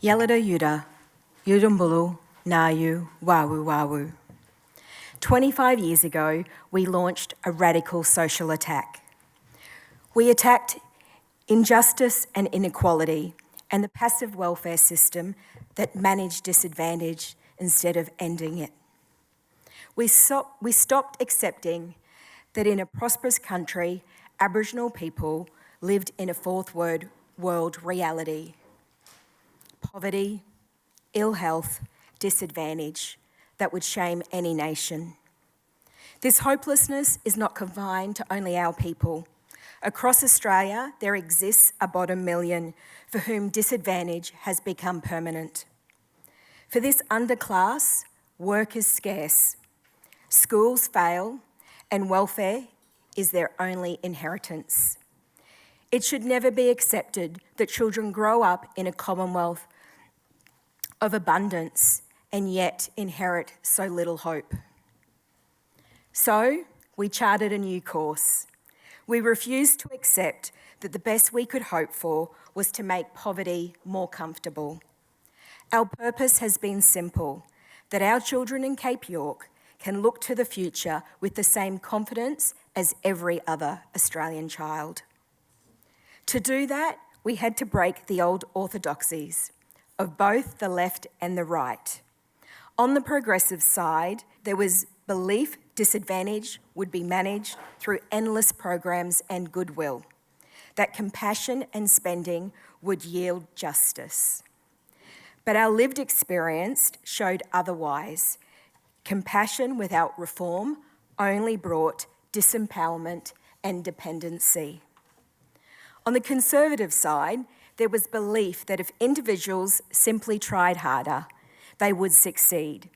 Yalada Yuda, Yudumbulu, Nayu, Wawu Wawu. 25 years ago, we launched a radical social attack. We attacked injustice and inequality and the passive welfare system that managed disadvantage instead of ending it. We stopped accepting that in a prosperous country, Aboriginal people lived in a fourth world reality. Poverty, ill health, disadvantage that would shame any nation. This hopelessness is not confined to only our people. Across Australia, there exists a bottom million for whom disadvantage has become permanent. For this underclass, work is scarce, schools fail, and welfare is their only inheritance. It should never be accepted that children grow up in a commonwealth of abundance and yet inherit so little hope. So, we charted a new course. We refused to accept that the best we could hope for was to make poverty more comfortable. Our purpose has been simple, that our children in Cape York can look to the future with the same confidence as every other Australian child. To do that, we had to break the old orthodoxies of both the left and the right. On the progressive side, there was belief disadvantage would be managed through endless programs and goodwill, that compassion and spending would yield justice. But our lived experience showed otherwise. Compassion without reform only brought disempowerment and dependency. On the conservative side, there was belief that if individuals simply tried harder, they would succeed.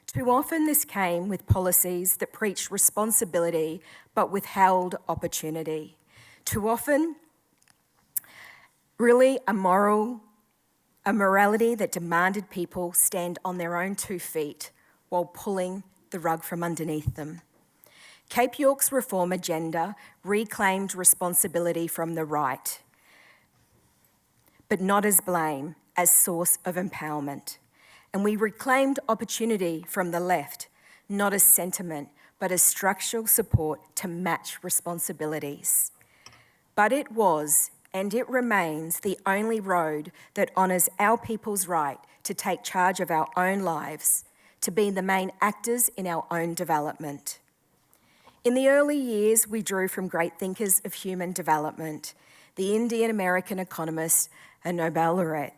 Too often this came with policies that preached responsibility but withheld opportunity. Too often, really a morality that demanded people stand on their own 2 feet while pulling the rug from underneath them. Cape York's reform agenda reclaimed responsibility from the right, but not as blame, as source of empowerment. And we reclaimed opportunity from the left, not as sentiment, but as structural support to match responsibilities. But it was, and it remains, the only road that honours our people's right to take charge of our own lives, to be the main actors in our own development. In the early years, we drew from great thinkers of human development, the Indian-American economist and Nobel laureate,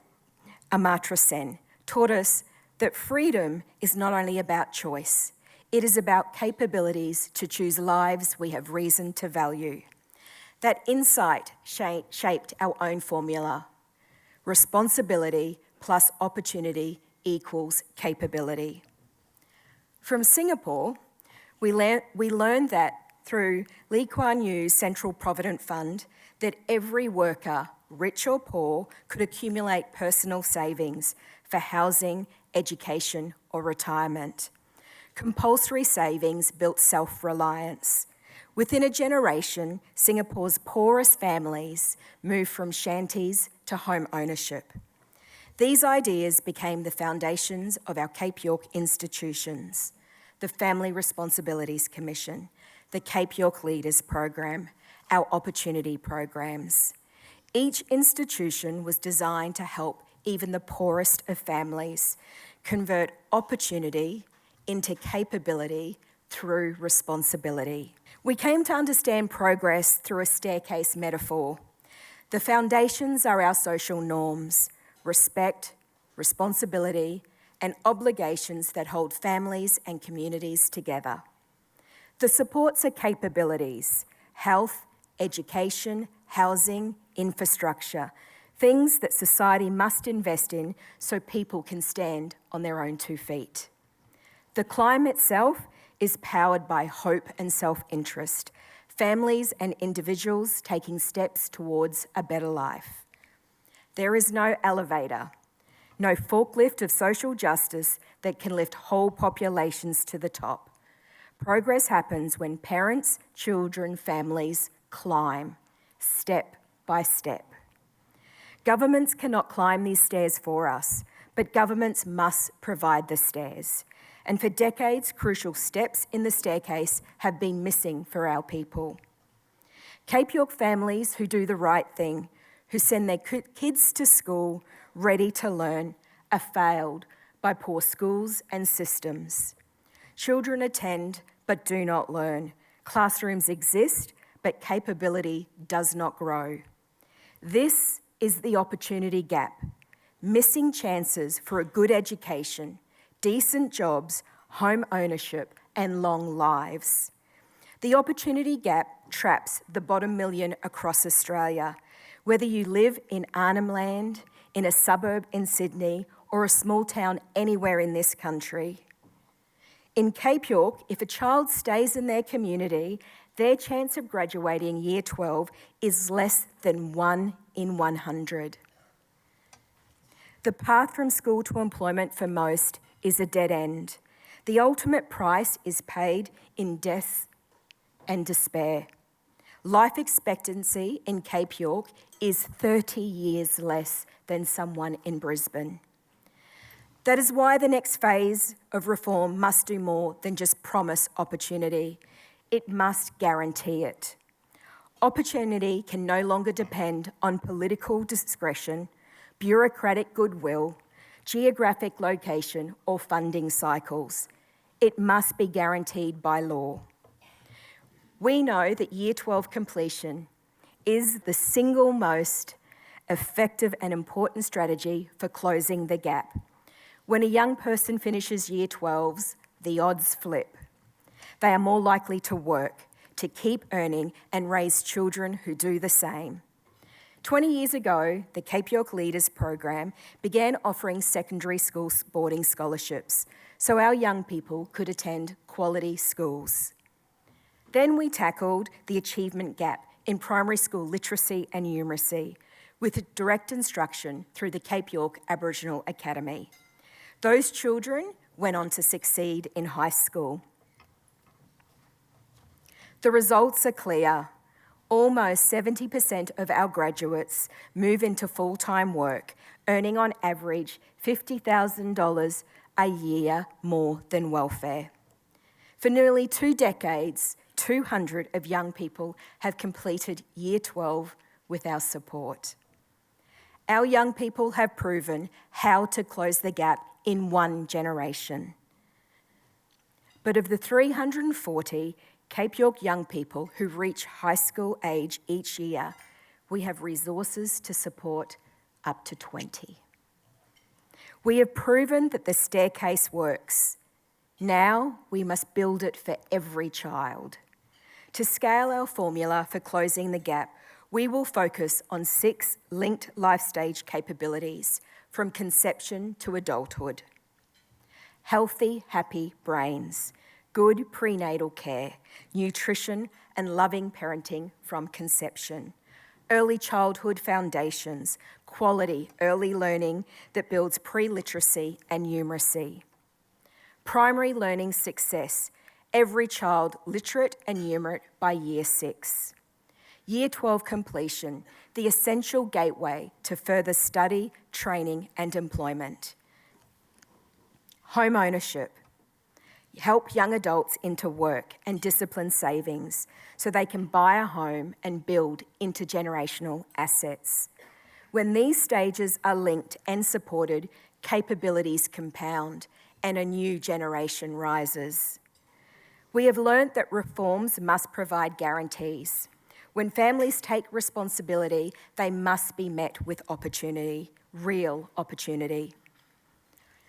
Amartya Sen, taught us that freedom is not only about choice, it is about capabilities to choose lives we have reason to value. That insight shaped our own formula. Responsibility plus opportunity equals capability. From Singapore, we learned that through Lee Kuan Yew's Central Provident Fund, that every worker, rich or poor, could accumulate personal savings for housing, education, or retirement. Compulsory savings built self-reliance. Within a generation, Singapore's poorest families moved from shanties to home ownership. These ideas became the foundations of our Cape York institutions, the Family Responsibilities Commission, the Cape York Leaders Program, our opportunity programs. Each institution was designed to help even the poorest of families convert opportunity into capability through responsibility. We came to understand progress through a staircase metaphor. The foundations are our social norms, respect, responsibility, and obligations that hold families and communities together. The supports are capabilities, health, education, housing, infrastructure, things that society must invest in so people can stand on their own 2 feet. The climb itself is powered by hope and self-interest, families and individuals taking steps towards a better life. There is no elevator, no forklift of social justice that can lift whole populations to the top. Progress happens when parents, children, families climb, step by step. Governments cannot climb these stairs for us, but governments must provide the stairs. And for decades, crucial steps in the staircase have been missing for our people. Cape York families who do the right thing, who send their kids to school ready to learn, are failed by poor schools and systems. Children attend but do not learn. Classrooms exist, but capability does not grow. This is the opportunity gap. Missing chances for a good education, decent jobs, home ownership, and long lives. The opportunity gap traps the bottom million across Australia, whether you live in Arnhem Land, in a suburb in Sydney, or a small town anywhere in this country. In Cape York, if a child stays in their community, their chance of graduating Year 12 is less than 1 in 100. The path from school to employment for most is a dead end. The ultimate price is paid in death and despair. Life expectancy in Cape York is 30 years less than someone in Brisbane. That is why the next phase of reform must do more than just promise opportunity. It must guarantee it. Opportunity can no longer depend on political discretion, bureaucratic goodwill, geographic location, or funding cycles. It must be guaranteed by law. We know that Year 12 completion is the single most effective and important strategy for closing the gap. When a young person finishes Year 12s, the odds flip. They are more likely to work, to keep earning, and raise children who do the same. 20 years ago, the Cape York Leaders Program began offering secondary school boarding scholarships so our young people could attend quality schools. Then we tackled the achievement gap in primary school literacy and numeracy with direct instruction through the Cape York Aboriginal Academy. Those children went on to succeed in high school. The results are clear. Almost 70% of our graduates move into full-time work, earning on average $50,000 a year more than welfare. For nearly 2 decades, 200 of young people have completed Year 12 with our support. Our young people have proven how to close the gap in 1 generation. But of the 340 Cape York young people who reach high school age each year, we have resources to support up to 20. We have proven that the staircase works. Now we must build it for every child. To scale our formula for closing the gap, we will focus on 6 linked life stage capabilities from conception to adulthood. Healthy, happy brains, good prenatal care, nutrition and loving parenting from conception, early childhood foundations, quality early learning that builds pre-literacy and numeracy. Primary learning success, every child literate and numerate by Year 6. Year 12 completion, the essential gateway to further study, training and employment. Home ownership, help young adults into work and discipline savings so they can buy a home and build intergenerational assets. When these stages are linked and supported, capabilities compound and a new generation rises. We have learnt that reforms must provide guarantees. When families take responsibility, they must be met with opportunity, real opportunity.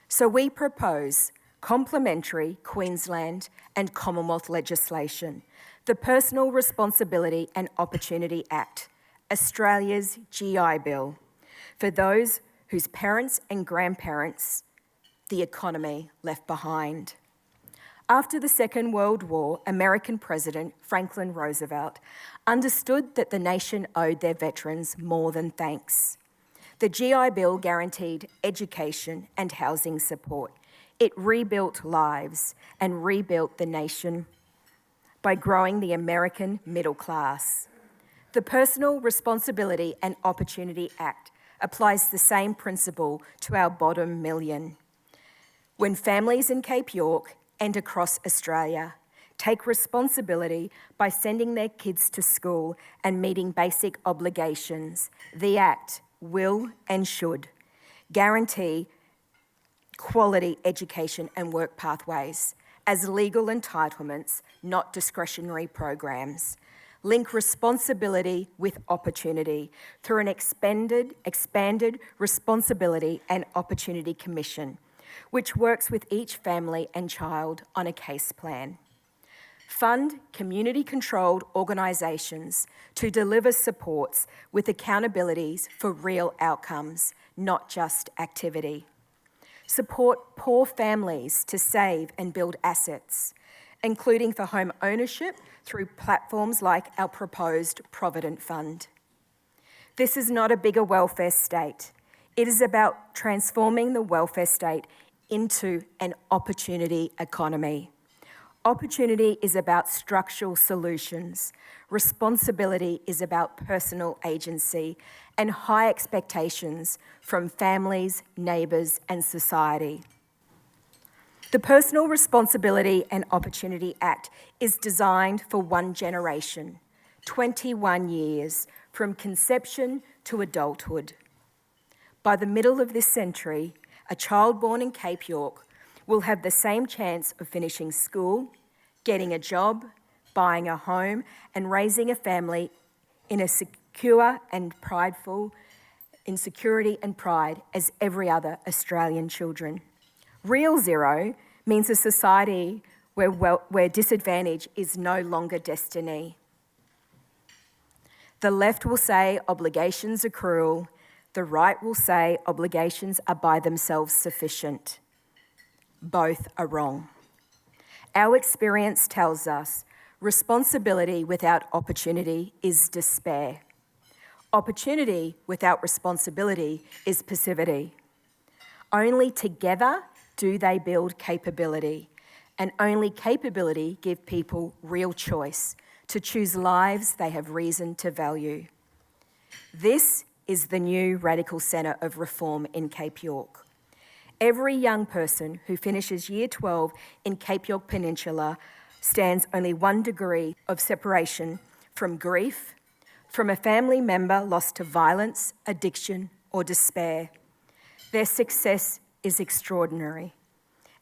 So we propose complementary Queensland and Commonwealth legislation, the Personal Responsibility and Opportunity Act, Australia's GI Bill, for those whose parents and grandparents the economy left behind. After the Second World War, American President Franklin Roosevelt understood that the nation owed their veterans more than thanks. The GI Bill guaranteed education and housing support. It rebuilt lives and rebuilt the nation by growing the American middle class. The Personal Responsibility and Opportunity Act applies the same principle to our bottom million. When families in Cape York and across Australia take responsibility by sending their kids to school and meeting basic obligations, the Act will and should guarantee quality education and work pathways as legal entitlements, not discretionary programs. Link responsibility with opportunity through an expanded Responsibility and Opportunity Commission, which works with each family and child on a case plan. Fund community-controlled organisations to deliver supports with accountabilities for real outcomes, not just activity. Support poor families to save and build assets, including for home ownership through platforms like our proposed Provident Fund. This is not a bigger welfare state. It is about transforming the welfare state into an opportunity economy. Opportunity is about structural solutions. Responsibility is about personal agency and high expectations from families, neighbours and society. The Personal Responsibility and Opportunity Act is designed for one generation, 21 years, from conception to adulthood. By the middle of this century, a child born in Cape York will have the same chance of finishing school, getting a job, buying a home, and raising a family in a secure and prideful, in security and pride as every other Australian children. Real zero means a society where disadvantage is no longer destiny. The left will say obligations are cruel. The right will say obligations are by themselves sufficient. Both are wrong. Our experience tells us responsibility without opportunity is despair. Opportunity without responsibility is passivity. Only together do they build capability, and only capability gives people real choice to choose lives they have reason to value. This is the new radical centre of reform in Cape York. Every young person who finishes Year 12 in Cape York Peninsula stands only 1 degree of separation from grief, from a family member lost to violence, addiction, or despair. Their success is extraordinary,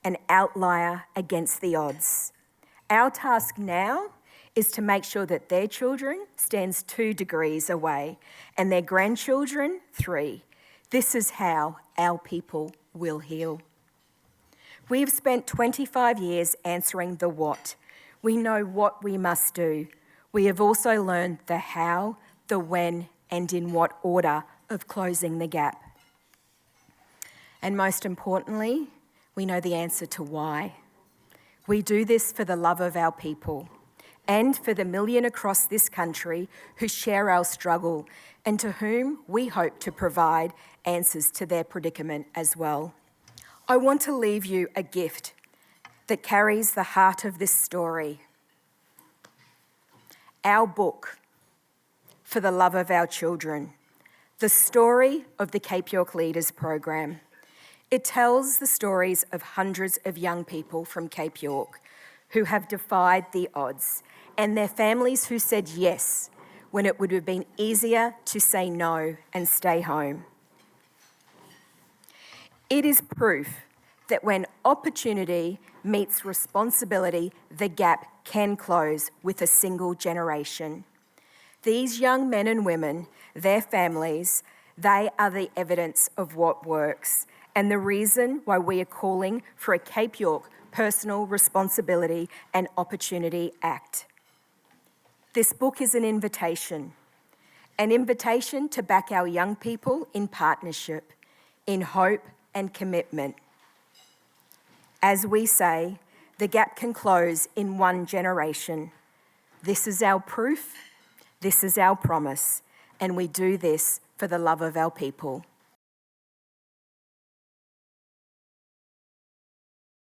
an outlier against the odds. Our task now is to make sure that their children stands 2 degrees away and their grandchildren 3. This is how our people will heal. We've spent 25 years answering the what. We know what we must do. We have also learned the how, the when, and in what order of closing the gap. And most importantly, we know the answer to why. We do this for the love of our people and for the million across this country who share our struggle and to whom we hope to provide answers to their predicament as well. I want to leave you a gift that carries the heart of this story. Our book, For the Love of Our Children, the story of the Cape York Leaders Program. It tells the stories of hundreds of young people from Cape York who have defied the odds and their families who said yes when it would have been easier to say no and stay home. It is proof that when opportunity meets responsibility, the gap can close with a single generation. These young men and women, their families, they are the evidence of what works and the reason why we are calling for a Cape York Personal Responsibility and Opportunity Act. This book is an invitation to back our young people in partnership, in hope and commitment. As we say, the gap can close in 1 generation. This is our proof, this is our promise, and we do this for the love of our people.